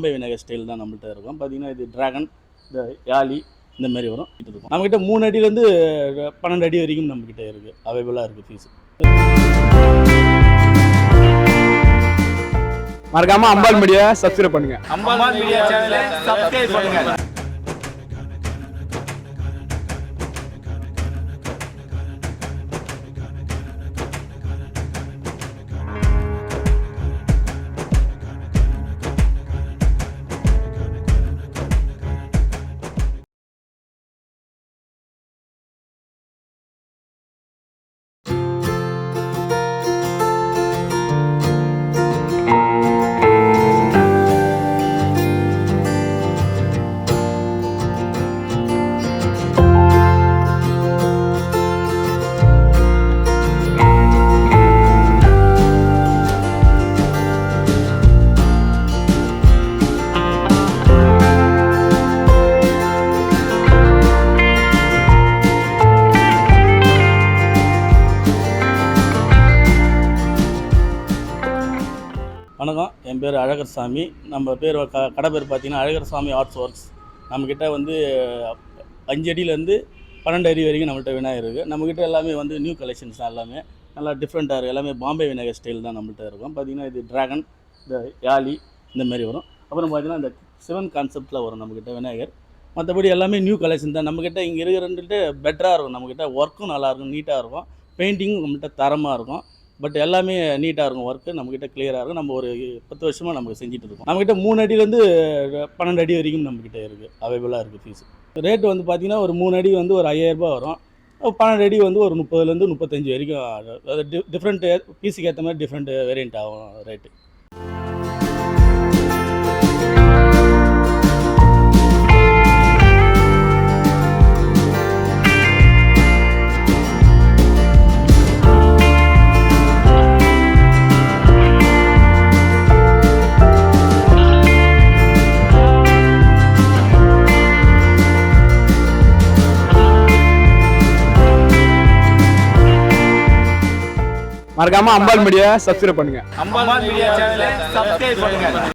Bombay Vinayagar style தான் நம்மள்ட்ட இருக்கும். பார்த்தீங்கன்னா இது டிராகன், இந்த யாலி இந்த மாதிரி வரும். இது இருக்கும் நம்மக்கிட்ட 3 அடியிலேருந்து 12 அடி வரைக்கும் நம்மக்கிட்ட இருக்குது, அவைலபிளாக இருக்குது ஃபீஸ். மறக்காம அம்பாள் மீடியா சப்ஸ்கிரைப் பண்ணுங்க. அம்பாள் மீடியா சேனலை சப்ஸ்கிரைப் பண்ணுங்க. வணக்கம், என் பேர் அழகர் சாமி. நம்ம பேர் கடை பேர் பார்த்தீங்கன்னா அழகர் சாமி ஆர்ட்ஸ் ஒர்க்ஸ். நம்மக்கிட்ட வந்து 5 அடியிலேருந்து 12 அடி வரைக்கும் நம்மள்ட்ட விநாயகர் இருக்குது. நம்மக்கிட்ட எல்லாமே வந்து நியூ கலெக்ஷன்ஸ் தான், எல்லாமே நல்லா டிஃப்ரெண்ட்டாக இருக்குது. எல்லாமே பாம்பே விநாயகர் ஸ்டைல் தான் நம்மள்ட்ட இருக்கும். பார்த்திங்கன்னா இது டிராகன், இந்த யாலி இந்த மாதிரி வரும். அப்புறம் பார்த்திங்கன்னா இந்த சிவன் கான்செப்டில் வரும் நம்மக்கிட்ட விநாயகர். மற்றபடி எல்லாமே நியூ கலெக்ஷன் தான். நம்மக்கிட்ட இங்கே இருக்கிறன்ட்டு பெட்டராக இருக்கும். நம்மக்கிட்ட ஒர்க்கும் நல்லாயிருக்கும், நீட்டாக இருக்கும். பெயிண்டிங்கும் நம்மள்ட்ட தரமாக இருக்கும். பட் எல்லாமே நீட்டாக இருக்கும், ஒர்க்கு நம்மக்கிட்ட கிளியராக இருக்கும். நம்ம ஒரு 10 வருஷமாக நமக்கு செஞ்சுட்டு இருக்கோம். நம்மக்கிட்ட 3 அடியிலேருந்து 12 அடி வரைக்கும் நம்மக்கிட்ட இருக்குது, அவைலபிளாக இருக்குது ஃபீஸு. ரேட்டு வந்து பார்த்திங்கன்னா ஒரு 3 அடி வந்து ஒரு 5000 ரூபா வரும். 12 அடி வந்து ஒரு 30லேருந்து 35 வரைக்கும். அதாவது டிஃப்ரெண்ட்டு பீஸுக்கு ஏற்ற மாதிரி டிஃப்ரெண்ட் வேரியண்ட் ஆகும் ரேட்டு. மறக்காம அம்பாள் மீடியா சப்ஸ்கிரைப் பண்ணுங்க. அம்பாள் மீடியா சேனலை சப்ஸ்கிரைப் பண்ணுங்க.